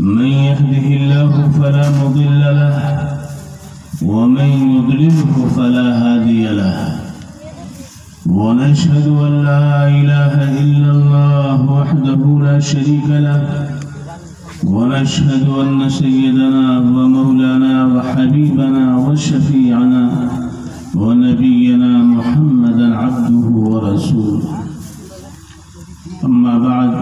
من يهده الله فلا مضل له ومن يضلله فلا هادي له ونشهد أن لا إله إلا الله وحده لا شريك له ونشهد أن سيدنا ومولانا وحبيبنا وشفيعنا ونبينا محمدا عبده ورسوله. أما بعد،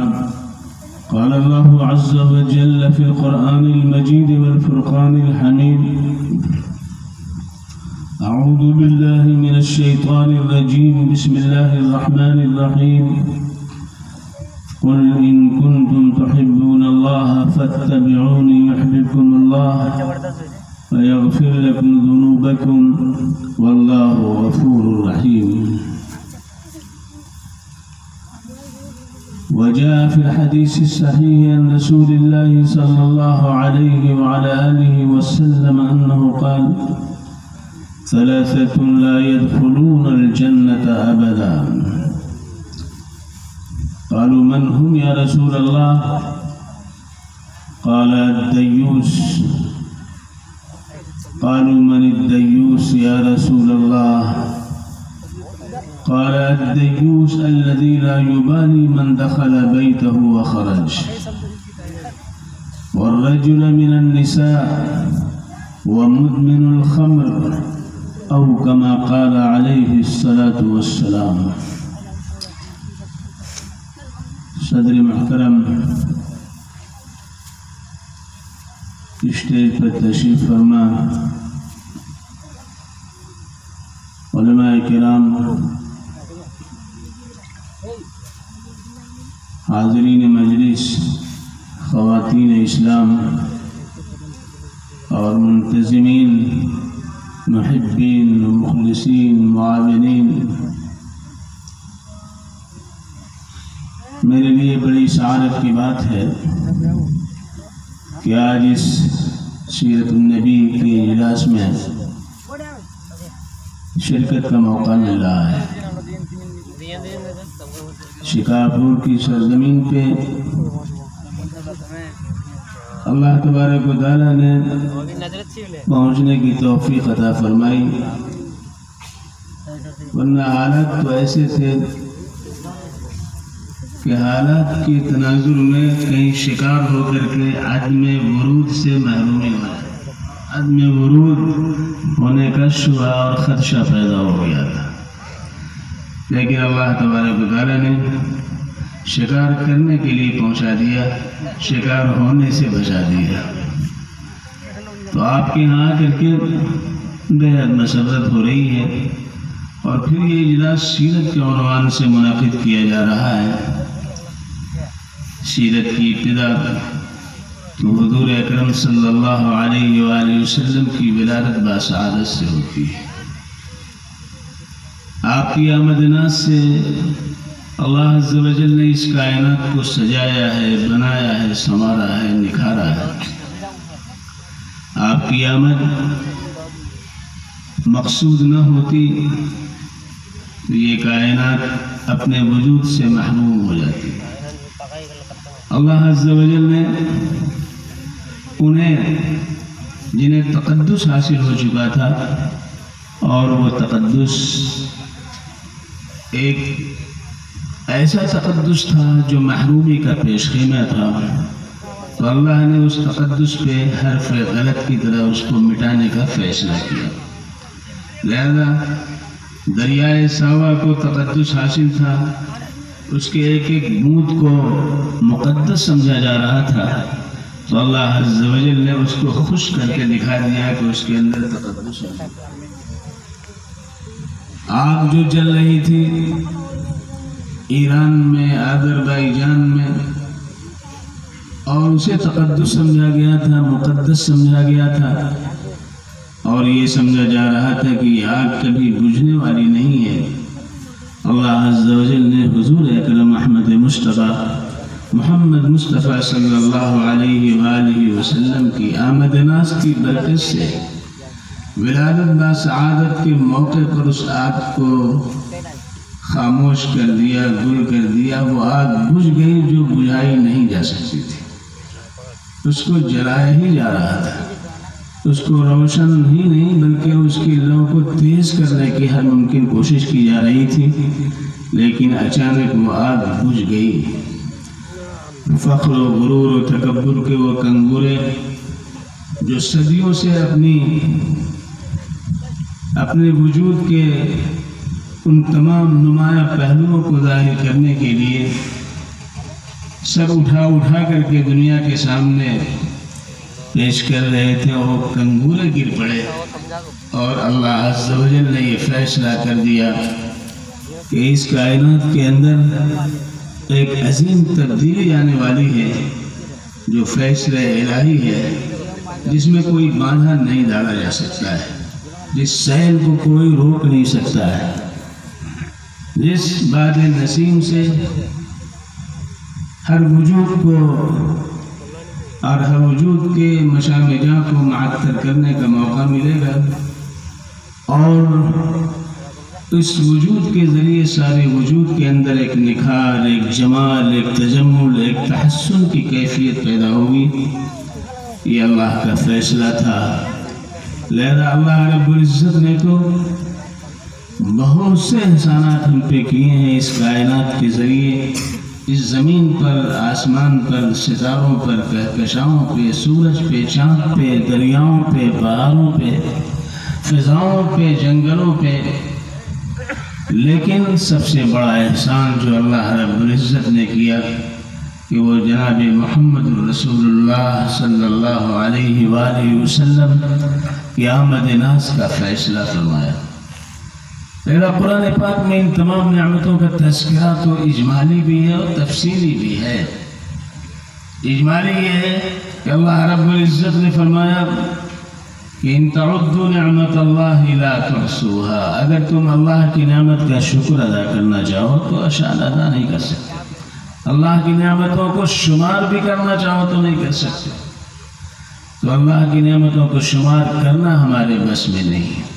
قال الله عز وجل في القرآن المجيد والفرقان الحميد: أعوذ بالله من الشيطان الرجيم، بسم الله الرحمن الرحيم. قل إن كنتم تحبون الله فاتبعوني يحببكم الله ويغفر لكم ذنوبكم والله غفور رحيم. وجاء في الحديث الصحيح عن رسول الله صلى الله عليه وعلى آله وسلم أنه قال: ثلاثة لا يدخلون الجنة أبدا. قالوا: من هم يا رسول الله؟ قال: الديوس. قالوا: من الديوس يا رسول الله؟ قال: الديوس الذي لا يبالي من دخل بيته وخرج، والرجل من النساء، ومدمن الخمر، أو كما قال عليه الصلاة والسلام. صدر محترم، اسٹیج پر تشریف فرما علماء کرام، حاضرین مجلس، خواتین اسلام اور منتظمین، محبین، مخلصین، معاونین، میرے لیے بڑی سعادت کی بات ہے کہ آج اس سیرت النبی کے اجلاس میں شرکت کا موقع مل رہا ہے۔ شکارپور کی سرزمین پہ اللہ تبارک و تعالیٰ نے پہنچنے کی توفیق عطا فرمائی، ورنہ حالات تو ایسے تھے کہ حالات کے تناظر میں کہیں شکار ہو کر کے عدم ورود سے محرومی ہوئے، عدم ورود ہونے کا شبہ اور خدشہ پیدا ہو گیا تھا، لیکن اللہ تبارک و تعالیٰ نے شکار کرنے کے لیے پہنچا دیا، شکار ہونے سے بچا دیا۔ تو آپ کے یہاں آ کر کے بے حد مسرت ہو رہی ہے اور پھر یہ اجلاس سیرت کے عنوان سے منعقد کیا جا رہا ہے۔ سیرت کی ابتدا تو حضور اکرم صلی اللہ علیہ وآلہ وسلم کی ولادت باسعادت سے ہوتی ہے۔ آپ کی آمد ناز سے اللہ عز و جل نے اس کائنات کو سجایا ہے، بنایا ہے، سنوارا ہے، نکھارا ہے۔ آپ کی آمد مقصود نہ ہوتی تو یہ کائنات اپنے وجود سے محروم ہو جاتی۔ اللہ عز و جل نے انہیں جنہیں تقدس حاصل ہو چکا تھا، اور وہ تقدس ایک ایسا تقدس تھا جو محرومی کا پیش خیمہ تھا، تو اللہ نے اس تقدس پہ حرف غلط کی طرح اس کو مٹانے کا فیصلہ کیا۔ لہذا دریائے ساوا کو تقدس حاصل تھا، اس کے ایک ایک بوند کو مقدس سمجھا جا رہا تھا، تو اللہ عز و جل نے اس کو خشک کر کے دکھا دیا کہ اس کے اندر تقدس ہے۔ آگ جو جل رہی تھی ایران میں، آذربائیجان میں، اور اسے تقدس سمجھا گیا تھا، مقدس سمجھا گیا تھا، اور یہ سمجھا جا رہا تھا کہ یہ آگ کبھی بجھنے والی نہیں ہے۔ اللہ عز و جل نے حضور اکرم احمد مصطفیٰ محمد مصطفیٰ صلی اللہ علیہ وآلہ وسلم کی آمد ناز کی برکت سے ولادت باسعادت کے موقع پر اس آگ کو خاموش کر دیا، گل کر دیا۔ وہ آگ بجھ گئی جو بجھائی نہیں جا سکتی تھی، اس کو جلایا ہی جا رہا تھا، اس کو روشن ہی نہیں بلکہ اس کی لو کو تیز کرنے کی ہر ممکن کوشش کی جا رہی تھی، لیکن اچانک وہ آگ بجھ گئی۔ فخر و غرور و تکبر کے وہ کنگورے جو صدیوں سے اپنے وجود کے ان تمام نمایاں پہلوؤں کو ظاہر کرنے کے لیے سر اٹھا اٹھا کر کے دنیا کے سامنے پیش کر رہے تھے، وہ کنگورے گر پڑے، اور اللہ عز و جل نے یہ فیصلہ کر دیا کہ اس کائنات کے اندر ایک عظیم تبدیلی آنے والی ہے جو فیصلہ الہی ہے، جس میں کوئی باندھا نہیں ڈالا جا سکتا ہے، جس سیل کو کوئی روک نہیں سکتا ہے، جس باد نسیم سے ہر وجود کو اور ہر وجود کے مشامجاں کو معطر کرنے کا موقع ملے گا، اور اس وجود کے ذریعے سارے وجود کے اندر ایک نکھار، ایک جمال، ایک تجمل، ایک تحسن کی کیفیت پیدا ہوگی۔ یہ اللہ کا فیصلہ تھا۔ لہذا اللہ رب العزت نے تو بہت سے احسانات ہم پہ کیے ہیں اس کائنات کے ذریعے، اس زمین پر، آسمان پر، ستاروں پر، کہکشاؤں پہ، سورج پہ، چاند پہ، دریاؤں پہ، پہاڑوں پہ، فضاؤں پہ، جنگلوں پہ، لیکن سب سے بڑا احسان جو اللہ رب العزت نے کیا کہ وہ جناب محمد رسول اللہ صلی اللہ علیہ وآلہ وسلم کی آمد ناز کا فیصلہ فرمایا۔ قرآن پاک میں ان تمام نعمتوں کا تذکرہ تو اجمالی بھی ہے اور تفصیلی بھی ہے۔ اجمالی یہ ہے کہ اللہ رب العزت نے فرمایا کہ ان تعدوا نعمت اللہ لا تحصوها، اگر تم اللہ کی نعمت کا شکر ادا کرنا چاہو تو اشان ادا نہیں کر سکتے، اللہ کی نعمتوں کو شمار بھی کرنا چاہو تو نہیں کر سکتے، تو اللہ کی نعمتوں کو شمار کرنا ہمارے بس میں نہیں ہے۔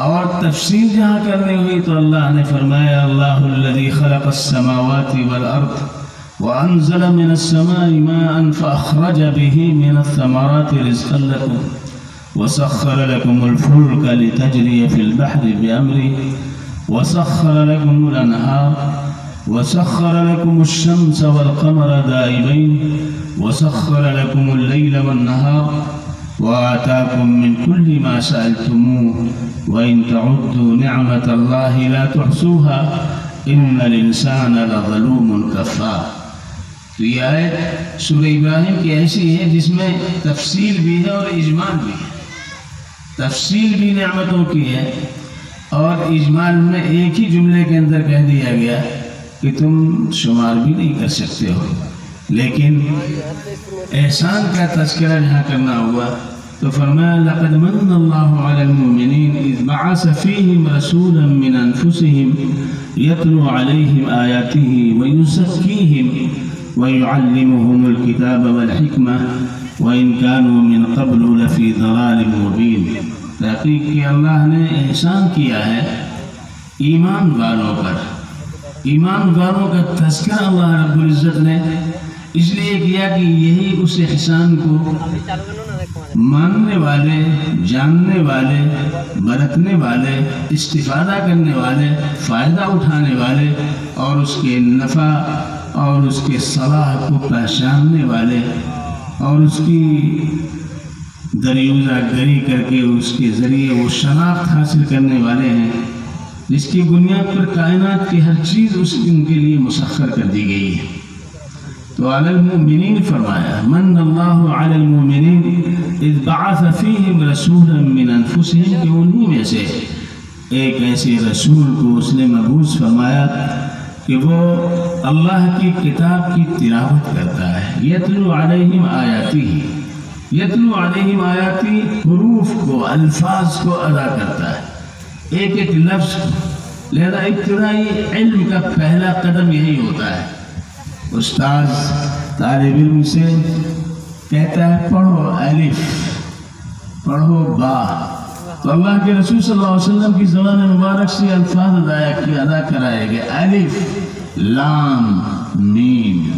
اور تفصیل جہاں کرنی ہوئی تو اللہ نے فرمایا اللہ الذی خلق السماوات والارض وانزل من السماء ماء فاخرج به من الثمرات رزقا لكم وسخر لكم الفلك لتجري في البحر بأمره وسخر لكم الأنهار وسخر لكم الشمس والقمر دائبين وسخر لكم الليل والنهار وآتاكم من كل ما سألتموه وإن تعدوا نعمة الله لا تحصوها إن الإنسان لظلوم كفار۔ تو یہ آیت سورہ ابراہیم کی ایسی ہے جس میں تفصیل بھی ہے اور اجمال بھی ہے۔ تفصیل بھی نعمتوں کی ہے اور اجمال میں ایک ہی جملے کے اندر کہہ دیا گیا کہ تم شمار بھی نہیں کر سکتے ہو، لیکن احسان کا تذکرہ جہاں کرنا ہوا تو فرمایا لقد من اللہ علی المؤمنین اذ بعث فیہم رسولا من انفسہم یتلو علیہم آیاتہ ویزکیہم ویعلمہم الکتاب والحکمہ وإن كانوا من قبل لفی ضلال مبین۔ تحقیق کہ اللہ نے احسان کیا ہے ایمان والوں پر، ایمان والوں کا تذکرہ اللہ رب العزت نے اس لیے کیا کہ یہی اس احسان کو ماننے والے، جاننے والے، برتنے والے، استفادہ کرنے والے، فائدہ اٹھانے والے اور اس کے نفع اور اس کے صلاح کو پہچاننے والے اور اس کی دریوزہ گری کر کے اس کے ذریعے وہ شناخت حاصل کرنے والے ہیں جس کی بنیاد پر کائنات کی ہر چیز ان کے لیے مسخر کر دی گئی ہے۔ تو علی المؤمنین فرمایا من اللہ علی المؤمنین اذ بعث فیہم رسولا من انفسہم، کہ انہی میں سے ایک ایسے رسول کو اس نے مبعوث فرمایا کہ وہ اللہ کی کتاب کی تلاوت کرتا ہے، یتلو علیہم آیاتہ، یتلو علیہم آیاتی حروف کو، الفاظ کو ادا کرتا ہے، ایک ایک لفظ کو۔ لہذا ابتدائی علم کا پہلا قدم یہی ہوتا ہے، استاذ طالب علم سے کہتا ہے پڑھو الف، پڑھو با، تو اللہ کے رسول صلی اللہ علیہ وسلم کی زبان مبارک سے الفاظ ادا کرائے گئے، الف لام میم،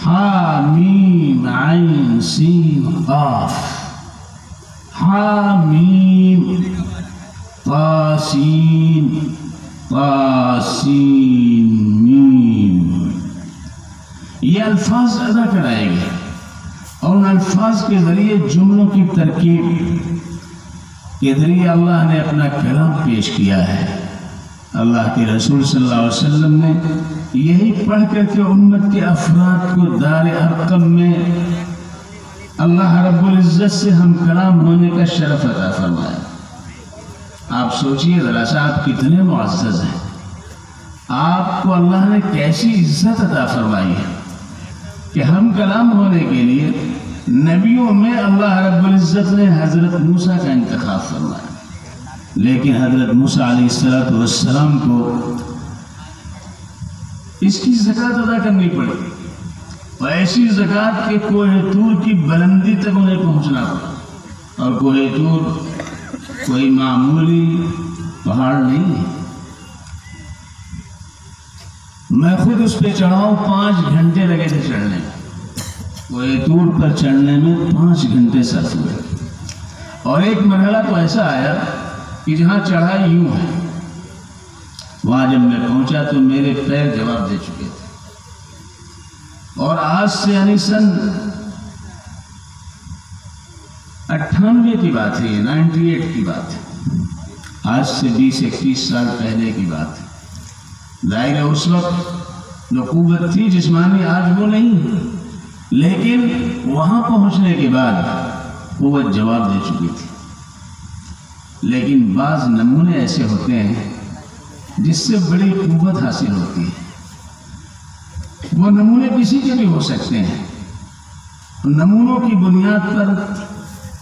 ہا میم عین سین قاف، ہا میم طا سین طا سین میم، یہ الفاظ ادا کرائے گئے اور ان الفاظ کے ذریعے جملوں کی ترکیب کے ذریعے اللہ نے اپنا کلام پیش کیا ہے۔ اللہ کے رسول صلی اللہ علیہ وسلم نے یہی پڑھ کر کے امت کے افراد کو دار ارقم میں اللہ رب العزت سے ہم کلام ہونے کا شرف عطا فرمایا۔ آپ سوچئے ذرا سا آپ کتنے معزز ہیں، آپ کو اللہ نے کیسی عزت عطا فرمائی ہے کہ ہم کلام ہونے کے لیے نبیوں میں اللہ رب العزت نے حضرت موسیٰ کا انتخاب فرمایا، لیکن حضرت موسیٰ علیہ السلام کو اس کی زکوٰۃ ادا کرنی پڑی اور ایسی زکوٰۃ کہ کوہ طور کی بلندی تک انہیں پہنچنا پڑا، اور کوہ طور کوئی معمولی پہاڑ نہیں ہے۔ میں خود اس پہ چڑھاؤں 5 گھنٹے لگے تھے چڑھنے میں، کوہ طور پر چڑھنے میں 5 گھنٹے صرف ہوئے، اور ایک مرحلہ تو ایسا آیا کہ جہاں چڑھائی یوں ہے، وہاں جب میں پہنچا تو میرے پیر جواب دے چکے تھے، اور آج سے یعنی سن 98 کی بات ہے، یہ 98 کی بات ہے، آج سے 20-21 سال پہلے کی بات ہے۔ ظاہر ہے اس وقت جو قوت تھی جسمانی آج وہ نہیں، لیکن وہاں پہنچنے کے بعد قوت جواب دے چکی تھی۔ لیکن بعض نمونے ایسے ہوتے ہیں جس سے بڑی قوت حاصل ہوتی ہے، وہ نمونے کسی کے بھی ہو سکتے ہیں، نمونوں کی بنیاد پر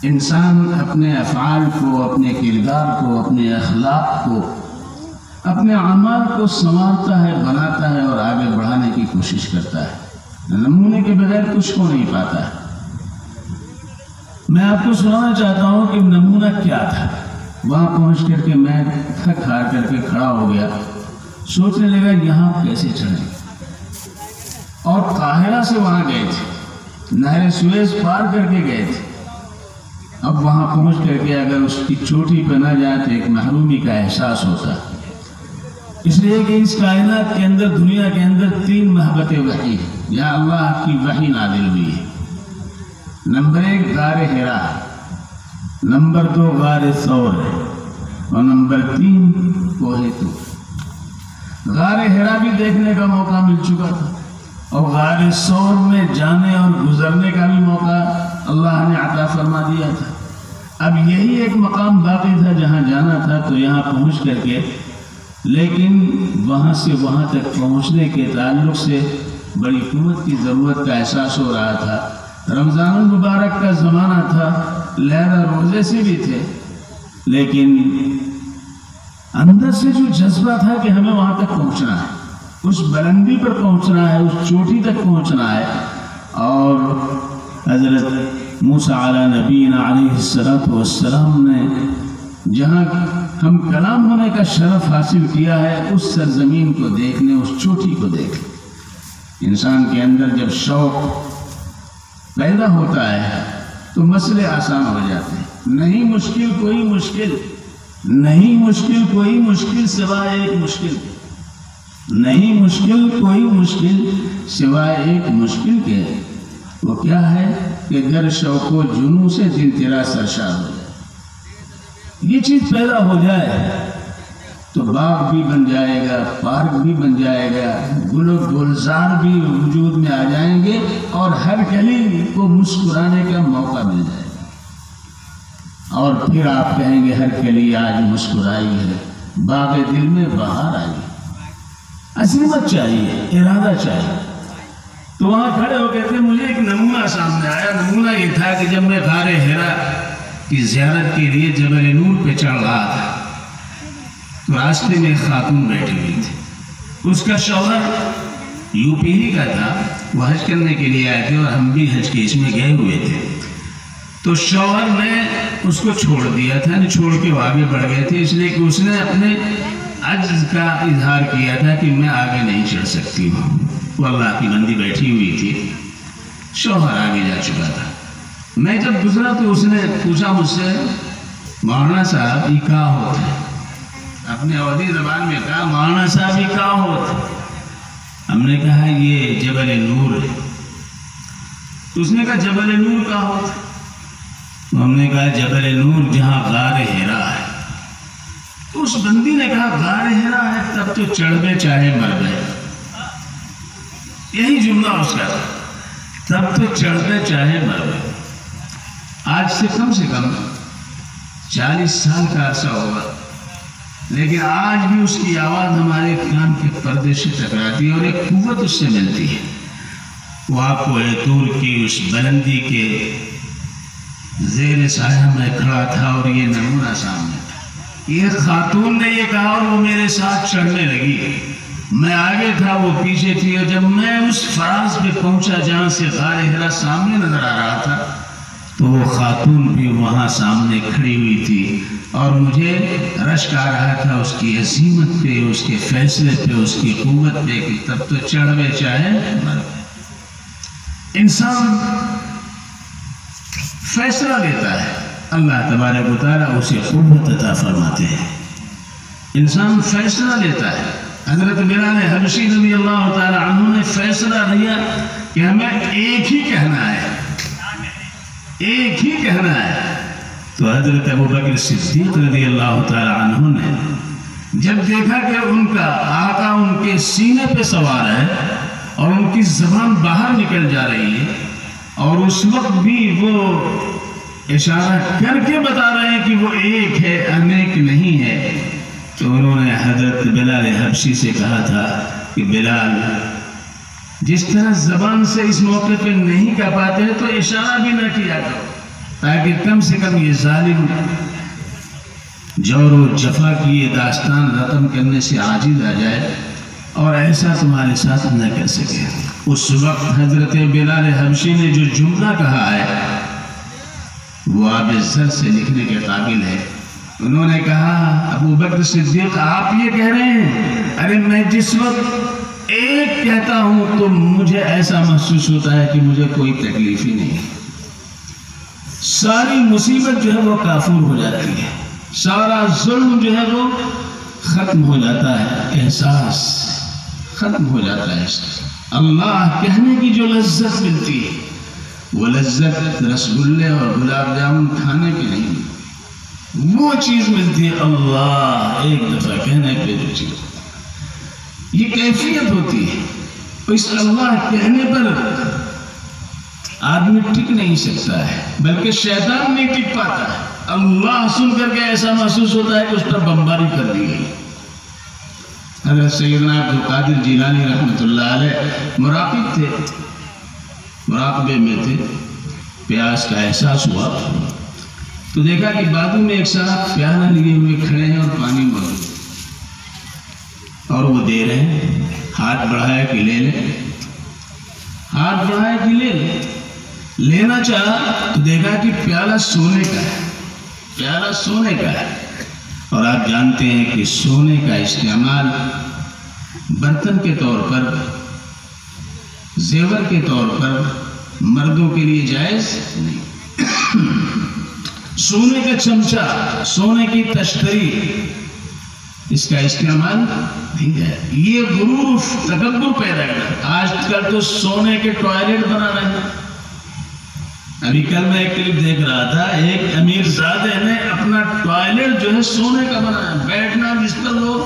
انسان اپنے افعال کو، اپنے کردار کو، اپنے اخلاق کو، اپنے اعمال کو سنوارتا ہے، بناتا ہے اور آگے بڑھانے کی کوشش کرتا ہے۔ نمونے کے بغیر کچھ ہو نہیں پاتا ہے۔ میں آپ کو سنانا چاہتا ہوں کہ نمونہ کیا تھا۔ وہاں پہنچ کر کے میں تھک ہار کر کے کھڑا ہو گیا، سوچنے لگا یہاں کیسے چڑھیں، اور قاہرہ سے وہاں گئے تھے، نہر سویز پار کر کے گئے تھے۔ اب وہاں پہنچ کر کے اگر اس کی چوٹی پہ نہ جائے تو ایک محرومی کا احساس ہوتا، اس لیے کہ اس کائنات کے اندر، دنیا کے اندر 3 محبت وحی ہے، یا اللہ کی وحی نازل ہوئی ہے۔ نمبر 1 غار حرا، نمبر 2 غار ثور ہے، اور نمبر 3 کوہ طور۔ غار حرا بھی دیکھنے کا موقع مل چکا تھا، اور غار ثور میں جانے اور گزرنے کا بھی موقع اللہ نے عطا فرما دیا تھا۔ اب یہی ایک مقام باقی تھا جہاں جانا تھا، تو یہاں پہنچ کر کے، لیکن وہاں سے وہاں تک پہنچنے کے تعلق سے بڑی قوت کی ضرورت کا احساس ہو رہا تھا۔ رمضان المبارک کا زمانہ تھا، لہذا روزے سے بھی تھے، لیکن اندر سے جو جذبہ تھا کہ ہمیں وہاں تک پہنچنا ہے، اس بلندی پر پہنچنا ہے، اس چوٹی تک پہنچنا ہے۔ اور حضرت موسیٰ علیہ نبینا علیہ السلام نے جہاں ہم کلام ہونے کا شرف حاصل کیا ہے، اس سرزمین کو دیکھنے، اس چوٹی کو دیکھنے، انسان کے اندر جب شوق پیدا ہوتا ہے تو مسئلے آسان ہو جاتے ہیں۔ نہیں مشکل کوئی مشکل، نہیں مشکل کوئی مشکل سوائے ایک مشکل، نہیں مشکل کوئی مشکل سوائے ایک مشکل کے۔ وہ کیا ہے کہ گر شوق و جنوں سے دل تیرا سرشار ہو جائے، یہ چیز پیدا ہو جائے تو باغ بھی بن جائے گا، پارک بھی بن جائے گا، گل و گلزار بھی وجود میں آ جائیں گے، اور ہر کلی کو مسکرانے کا موقع مل جائے گا، اور پھر آپ کہیں گے ہر کلی آج مسکرائی ہے، باغ دل میں بہار آئی۔ عزیمت چاہیے، ارادہ چاہیے۔ تو وہاں کھڑے ہو گئے تھے، مجھے ایک نمونہ سامنے آیا۔ نمونہ یہ تھا کہ جب میں غار حرا کی زیارت کے لیے جبل نور پہ چڑھ رہا تھا تو راستے میں ایک خاتون بیٹھی ہوئی تھی، اس کا شوہر یو پی ہی کا تھا، وہ حج کرنے کے لیے آئے تھے اور ہم بھی حج کے اس میں گئے ہوئے تھے۔ تو شوہر نے اس کو چھوڑ دیا تھا، چھوڑ کے وہ آگے بڑھ گئے تھے، اس لیے کہ اس نے اپنے عجز کا اظہار کیا تھا کہ میں آگے نہیں چڑھ سکتی ہوں۔ وہ اللہ کی بندی بیٹھی ہوئی تھی، شوہر آگے جا چکا تھا۔ میں جب گزرا تو اس نے پوچھا مجھ سے، مولانا صاحب یہ کیا ہوتا ہے؟ اپنے اودھی زبان میں کہا، مولانا صاحب یہ کیا ہوتا ہے؟ ہم نے کہا یہ جبل نور ہے۔ تو اس نے کہا جبل نور کیا ہوتا ہے؟ ہم نے کہا جبل نور جہاں غار حرا ہے۔ تو اس بندی نے کہا غار حرا ہے تب تو چڑھے چاہے مر گئے، یہی جملہ اس کا تھا، تب تو چڑھے چاہے مر گئے۔ آج سے کم 40 سال کا عرصہ ہوگا، لیکن آج بھی اس کی آواز ہمارے کان کے پردے سے ٹکراتی ہے اور ایک قوت اس سے ملتی ہے۔ وہ آپ کو طور کی اس بلندی کے زیر سایہ میں کھڑا تھا اور یہ نمونہ سامنے تھا۔ یہ خاتون نے یہ کہا اور وہ میرے ساتھ چڑھنے لگی، میں آگے تھا وہ پیچھے تھی، اور جب میں اس فراز پہ پہنچا جہاں سے غار حرا سامنے نظر آ رہا تھا تو وہ خاتون بھی وہاں سامنے کھڑی ہوئی تھی، اور مجھے رشک آ رہا تھا اس کی عظیمت پہ، اس کے فیصلے پہ، اس کی قوت پہ کہ تب تو چڑھے چاہے مر گئے۔ انسان فیصلہ لیتا ہے، اللہ تبارک و تعالیٰ اسے قوت عطا فرماتے ہیں۔ انسان فیصلہ لیتا ہے۔ حضرت بلال حبشی رضی اللہ تعالیٰ عنہ نے فیصلہ لیا کہ ہمیں ایک ہی کہنا ہے، ایک ہی کہنا ہے۔ تو حضرت ابوبکر صدیق رضی اللہ تعالیٰ عنہ نے جب دیکھا کہ ان کا آقا ان کے سینے پہ سوار ہے اور ان کی زبان باہر نکل جا رہی ہے، اور اس وقت بھی وہ اشارہ کر کے بتا رہے ہیں کہ وہ ایک ہے، انیک نہیں ہے، تو انہوں نے حضرت بلال حبشی سے کہا تھا کہ بلال، جس طرح زبان سے اس موقع پہ نہیں کہہ پاتے تو اشارہ بھی نہ کیا کرو، تاکہ کم سے کم یہ ظالم جور و جفا کی یہ داستان رقم کرنے سے عاجز آ جائے اور ایسا تمہارے ساتھ نہ کر سکے۔ اس وقت حضرت بلال حبشی نے جو جملہ کہا ہے وہ آب زر سے لکھنے کے قابل ہے۔ انہوں نے کہا، ابو بکر صدیق آپ یہ کہہ رہے ہیں؟ ارے میں جس وقت ایک کہتا ہوں تو مجھے ایسا محسوس ہوتا ہے کہ مجھے کوئی تکلیف ہی نہیں، ساری مصیبت جو ہے وہ کافور ہو جاتی ہے، سارا ظلم جو ہے وہ ختم ہو جاتا ہے، احساس ختم ہو جاتا ہے۔ اللہ کہنے کی جو لذت ملتی ہے وہ لذت رسگلے اور گلاب جامن کھانے کی نہیں، وہ چیز ملتی ہے اللہ ایک دفعہ کہنے پہ جو چیز، یہ کیفیت ہوتی ہے۔ اس اللہ کہنے پر آدمی ٹک نہیں سکتا ہے، بلکہ شیطان نہیں ٹک پاتا ہے۔ اللہ سن کر کے ایسا محسوس ہوتا ہے کہ اس پر بمباری کر دی گئی۔ حضرت سیدنا عبد القادر جیلانی رحمۃ اللہ علیہ مراقب تھے، مراقبے میں تھے، پیاس کا احساس ہوا تو دیکھا کہ بازو میں ایک صاحب پیالہ لیے ہوئے کھڑے ہیں اور پانی موجود اور وہ دے رہے ہیں، ہاتھ بڑھایا کہ لے لیں، ہاتھ بڑھایا کہ لے لیں، لینا چاہا تو دیکھا کہ پیالہ سونے کا ہے، پیالہ سونے کا ہے، اور آپ جانتے ہیں کہ سونے کا استعمال برتن کے طور پر، زیور کے طور پر مردوں کے لیے جائز نہیں۔ سونے کا چمچہ، سونے کی تشتری، اس کا استعمال نہیں ہے۔ یہ غرور تکبر پیدا کرتا۔ آج کل تو سونے کے ٹوائلٹ بنا رہے ہیں۔ ابھی کل میں ایک کلپ دیکھ رہا تھا، ایک امیر زادے نے اپنا ٹوائلٹ جو ہے سونے کا بنایا، بیٹھنا جس پر وہ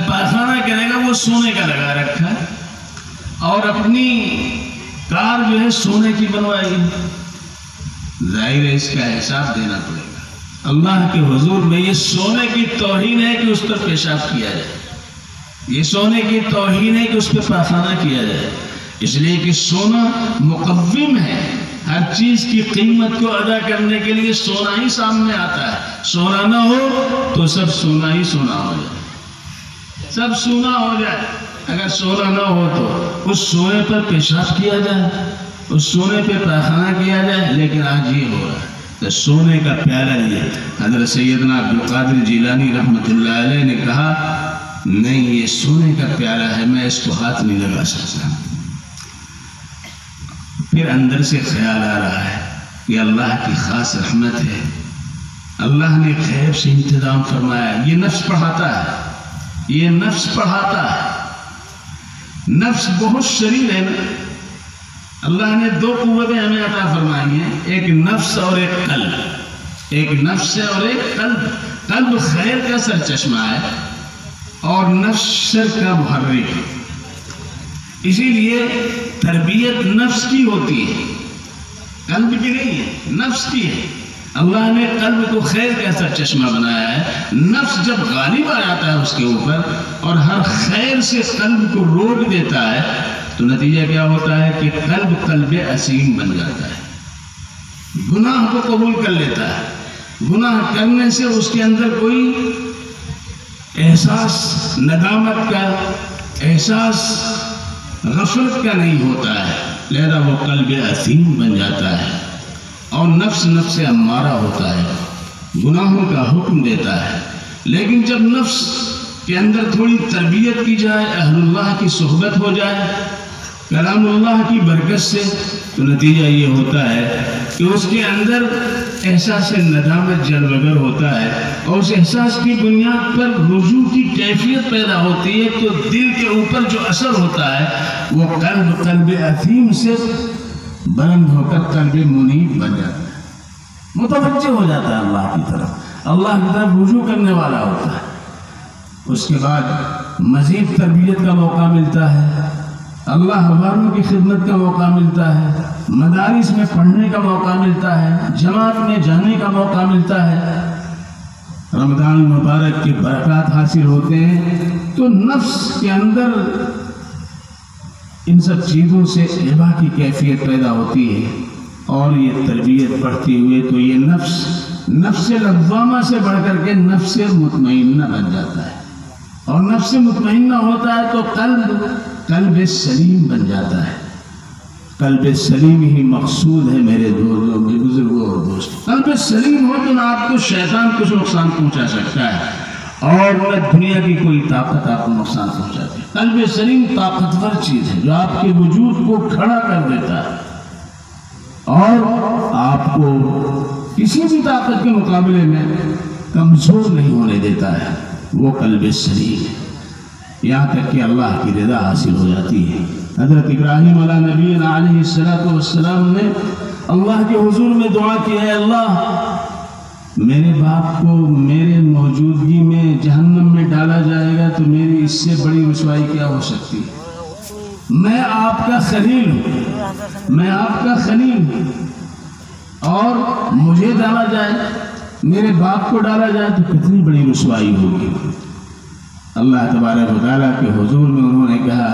پاخانہ کرے گا وہ سونے کا لگا رکھا ہے، اور اپنی کار جو ہے سونے کی بنوائی۔ ظاہر ہے اس کا حساب دینا پڑے گا اللہ کے حضور میں۔ یہ سونے کی توہین ہے کہ اس پر پیشاب کیا جائے، یہ سونے کی توہین ہے کہ اس پہ پاخانہ کیا جائے، اس لیے کہ سونا مقوم ہے۔ ہر چیز کی قیمت کو ادا کرنے کے لیے سونا ہی سامنے آتا ہے۔ سونا نہ ہو تو سب سونا ہی سونا ہو جائے، سب سونا ہو جائے۔ اگر سونا نہ ہو تو اس سونے پر پیشاب کیا جائے، اس سونے پہ پاخانہ کیا جائے، لیکن آج یہ ہو رہا ہے۔ تو سونے کا پیالہ لیا، حضرت سیدنا عبد القادر جیلانی رحمۃ اللہ علیہ نے کہا نہیں، یہ سونے کا پیالہ ہے، میں اس کو ہاتھ نہیں لگا سکتا۔ پھر اندر سے خیال آ رہا ہے کہ اللہ کی خاص رحمت ہے، اللہ نے غیب سے انتظام فرمایا۔ یہ نفس پڑھاتا ہے، یہ نفس پڑھاتا ہے۔ نفس بہت شریر ہے نا، اللہ نے دو قوتیں ہمیں عطا فرمائی ہیں، ایک نفس اور ایک قلب، ایک نفس ہے اور ایک قلب۔ قلب خیر کا سرچشمہ ہے اور نفس شر کا محرک ہے، اسی لیے تربیت نفس کی ہوتی ہے، قلب کی نہیں ہے، نفس کی ہے۔ اللہ نے قلب کو خیر کا سرچشمہ بنایا ہے۔ نفس جب غالب آ جاتا ہے اس کے اوپر اور ہر خیر سے قلب کو روک دیتا ہے تو نتیجہ کیا ہوتا ہے کہ قلب عظیم بن جاتا ہے، گناہ کو قبول کر لیتا ہے۔ گناہ کرنے سے اس کے اندر کوئی احساس ندامت کا، احساس غفلت کا نہیں ہوتا ہے، لہذا وہ قلب عظیم بن جاتا ہے اور نفس امارہ ہوتا ہے، گناہوں کا حکم دیتا ہے۔ لیکن جب نفس کے اندر تھوڑی تربیت کی جائے، اہل اللہ کی صحبت ہو جائے، کلام اللہ کی برکت سے، تو نتیجہ یہ ہوتا ہے کہ اس کے اندر احساس ندامت جلوگر ہوتا ہے، اور اس احساس کی بنیاد پر رجوع کی کیفیت پیدا ہوتی ہے، تو دل کے اوپر جو اثر ہوتا ہے وہ قلب عظیم سے بلند ہو کر قلب منیب بن جاتا ہے، متوجہ ہو جاتا ہے اللہ کی طرف، اللہ کی طرف رجوع کرنے والا ہوتا ہے۔ اس کے بعد مزید تربیت کا موقع ملتا ہے، اللہ والوں کی خدمت کا موقع ملتا ہے، مدارس میں پڑھنے کا موقع ملتا ہے، جماعت میں جانے کا موقع ملتا ہے، رمضان المبارک کی برکات حاصل ہوتے ہیں، تو نفس کے اندر ان سب چیزوں سے عبا کی کیفیت پیدا ہوتی ہے، اور یہ تربیت بڑھتی ہوئے تو یہ نفس لوامہ سے بڑھ کر کے نفس مطمئنہ بن جاتا ہے، اور نفس مطمئنہ ہوتا ہے تو قلب سلیم بن جاتا ہے۔ قلب سلیم ہی مقصود ہے میرے دوستوں، میرے بزرگوں اور دوستوں۔ قلب سلیم ہو تو نہ آپ کو شیطان کچھ نقصان پہنچا سکتا ہے اور نہ دنیا کی کوئی طاقت آپ کو نقصان پہنچاتی ہے۔ قلب سلیم طاقتور چیز ہے جو آپ کے وجود کو کھڑا کر دیتا ہے اور آپ کو کسی بھی طاقت کے مقابلے میں کمزور نہیں ہونے دیتا ہے، وہ قلب سلیم ہے، یہاں تک کہ اللہ کی رضا حاصل ہو جاتی ہے۔ حضرت ابراہیم علیہ نبینا علیہ السلام نے اللہ کے حضور میں دعا کی ہے، اللہ میرے باپ کو میرے موجودگی میں جہنم میں ڈالا جائے گا تو میری اس سے بڑی رسوائی کیا ہو سکتی ہے؟ میں آپ کا خلیل ہوں، میں آپ کا خلیل ہوں، اور مجھے ڈالا جائے، میرے باپ کو ڈالا جائے تو کتنی بڑی رسوائی ہوگی۔ اللہ تبارک و تعالیٰ کے حضور میں انہوں نے کہا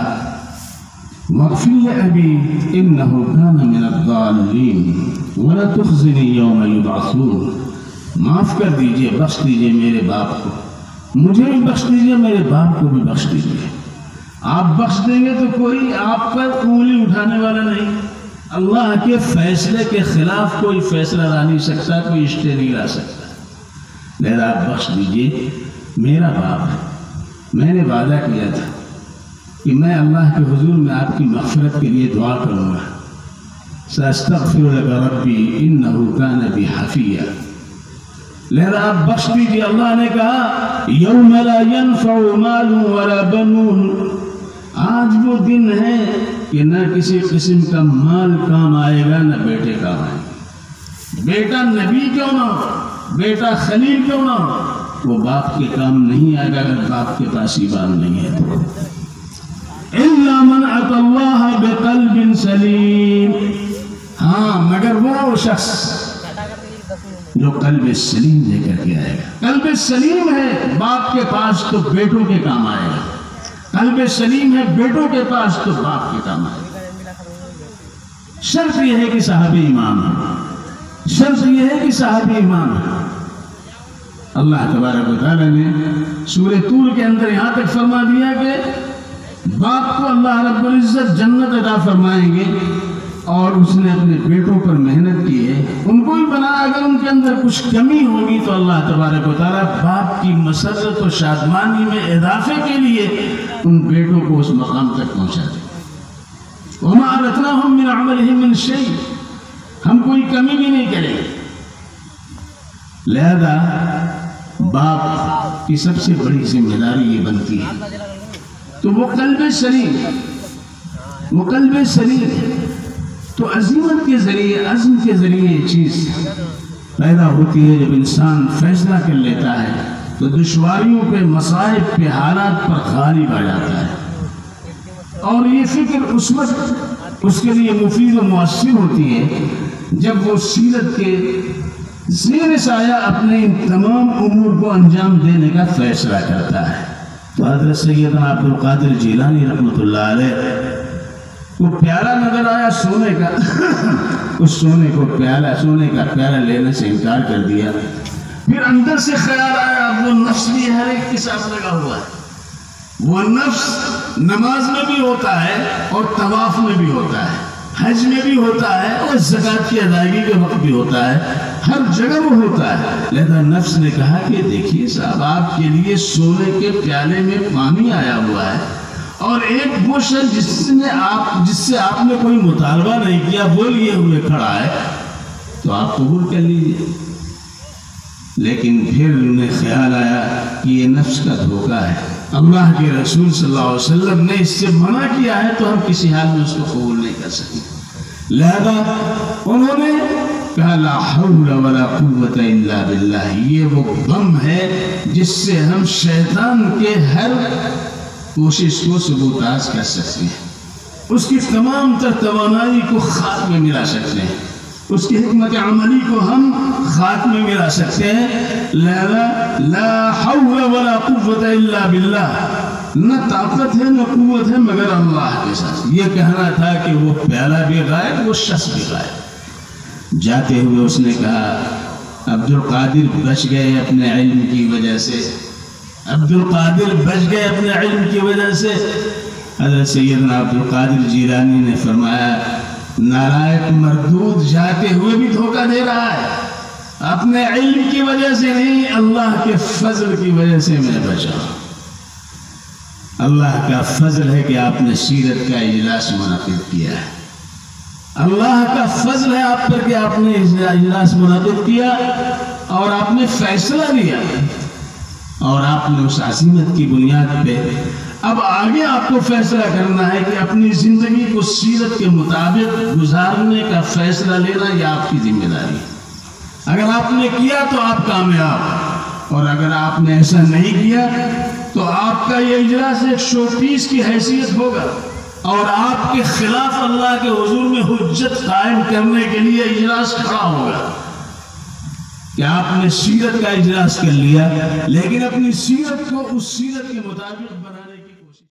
وَاغْفِرْ لِأَبِي إِنَّهُ كَانَ مِنَ الضَّالِّينَ وَلَا تُخْزِنِي يَوْمَ يُبْعَثُونَ، معاف کر دیجئے، بخش دیجئے میرے باپ کو، مجھے بھی بخش دیجئے، میرے باپ کو بھی بخش دیجئے۔ آپ بخش دیں گے تو کوئی آپ پر انگلی اٹھانے والا نہیں، اللہ کے فیصلے کے خلاف کوئی فیصلہ لا نہیں سکتا، کوئی اسٹے نہیں لا سکتا، لہذا آپ بخش دیجئے، میرا باپ ہے، میں نے وعدہ کیا تھا کہ میں اللہ کے حضور میں آپ کی مغفرت کے لیے دعا کروں گا، سأستغفر لك ربی انه كان بی حفیہ، لہذا آپ بخش دیجئے۔ اللہ نے کہا یوم لا ينفع مال ولا بنون، آج وہ دن ہے کہ نہ کسی قسم کا مال کام آئے گا، نہ بیٹے کام آئے گا، بیٹا نبی کیوں نہ ہو، بیٹا خلیل کیوں نہ ہو، وہ باپ کے کام نہیں آئے گا اگر باپ کے پاس ایمان نہیں ہے تو۔ الا من اتى الله بقلب سلیم، ہاں مگر وہ شخص جو قلب سلیم لے کر کے آئے گا۔ قلب سلیم ہے باپ کے پاس تو بیٹوں کے کام آئے گا، قلب سلیم ہے بیٹوں کے پاس تو باپ کے کام آئے گا۔ شرط یہ ہے کہ صاحب ایمان ہے، شرط یہ ہے کہ صاحب ایمان ہے۔ اللہ تبارک و تعالیٰ نے سورہ طور کے اندر یہاں تک فرما دیا کہ باپ کو اللہ رب العزت جنت عطا فرمائیں گے، اور اس نے اپنے بیٹوں پر محنت کی ہے، ان کو بھی بنا، اگر ان کے اندر کچھ کمی ہوگی تو اللہ تبارک و تعالیٰ باپ کی مسرت و شادمانی میں اضافے کے لیے ان بیٹوں کو اس مقام تک پہنچا دے۔ وَمَا أَلَتْنَاهُمْ مِنْ عَمَلِهِمْ مِنْ شَيْءٍ، ہم کوئی کمی بھی نہیں کریں۔ لہذا باپ کی سب سے بڑی ذمہ داری یہ بنتی ہے، تو وہ قلب سلیم، وہ قلب سلیم تو عزیمت کے ذریعے، عزم کے ذریعے یہ چیز پیدا ہوتی ہے۔ جب انسان فیصلہ کر لیتا ہے تو دشواریوں پہ، مصائب پہ، حالات پر غالب آ جاتا ہے، اور یہ فکر اس وقت اس کے لیے مفید و مؤثر ہوتی ہے جب وہ سیرت کے زیر سایہ اپنے ان تمام امور کو انجام دینے کا فیصلہ کرتا ہے۔ تو حضرت سیدنا عبد القادر جیلانی رحمۃ اللہ علیہ وہ پیالہ نظر آیا سونے کا، اس سونے کا پیالہ لینے سے انکار کر دیا۔ پھر اندر سے خیال آیا وہ نفس بھی ہر ایک کے ساتھ لگا ہوا ہے، وہ نفس نماز میں بھی ہوتا ہے اور طواف میں بھی ہوتا ہے، حج میں بھی ہوتا ہے اور زکوٰۃ کی ادائیگی کے وقت بھی ہوتا ہے، ہر جگہ وہ ہوتا ہے۔ لہذا نفس نے کہا کہ دیکھیے صاحب، آپ کے لیے سونے کے پیالے میں پانی آیا ہوا ہے، اور ایک وہ شخص جس سے آپ نے کوئی مطالبہ نہیں کیا وہ لیے ہوئے کھڑا ہے، تو آپ قبول کر لیجیے۔ لیکن پھر انہیں خیال آیا کہ یہ نفس کا دھوکہ ہے، اللہ کے رسول صلی اللہ علیہ وسلم نے اس سے منع کیا ہے تو ہم کسی حال میں اس کو قبول نہیں کر سکتے۔ لہذا انہوں نے کہا لا حول ولا قوت الا باللہ، یہ وہ بم ہے جس سے ہم شیطان کے ہر کوشش کو سبوتاز کر سکتے ہیں، اس کی تمام تر توانائی کو خاک میں ملا سکتے ہیں، اس کی حکمت عملی کو ہم خاک میں ملا سکتے ہیں۔ لہذا لا حول ولا قوت الا باللہ، نہ طاقت ہے نہ قوت ہے مگر اللہ کے ساتھ۔ یہ کہنا تھا کہ وہ پیالہ بھی غائب، وہ شخص بھی غائب۔ جاتے ہوئے اس نے کہا عبد القادر بچ گئے اپنے علم کی وجہ سے، عبد القادر بچ گئے اپنے علم کی وجہ سے۔ حضرت سیدنا عبد القادر جیلانی نے فرمایا نالائق مردود جاتے ہوئے بھی دھوکہ دے رہا ہے، اپنے علم کی وجہ سے نہیں، اللہ کے فضل کی وجہ سے میں بچا۔ اللہ کا فضل ہے کہ آپ نے سیرت کا اجلاس منعقد کیا ہے، اللہ کا فضل ہے آپ پر کہ آپ نے اجلاس منعقد کیا اور آپ نے فیصلہ لیا، اور آپ نے اس عظیمت کی بنیاد پہ اب آگے آپ کو فیصلہ کرنا ہے کہ اپنی زندگی کو سیرت کے مطابق گزارنے کا فیصلہ لینا یہ آپ کی ذمہ داری ہے۔ اگر آپ نے کیا تو آپ کامیاب، اور اگر آپ نے ایسا نہیں کیا تو آپ کا یہ اجلاس ایک شو پیس کی حیثیت ہوگا، اور آپ کے خلاف اللہ کے حضور میں حجت قائم کرنے کے لیے اجلاس کھڑا ہوگا کہ آپ نے سیرت کا اجلاس کر لیا، لیکن اپنی سیرت کو اس سیرت کے مطابق بنانے کی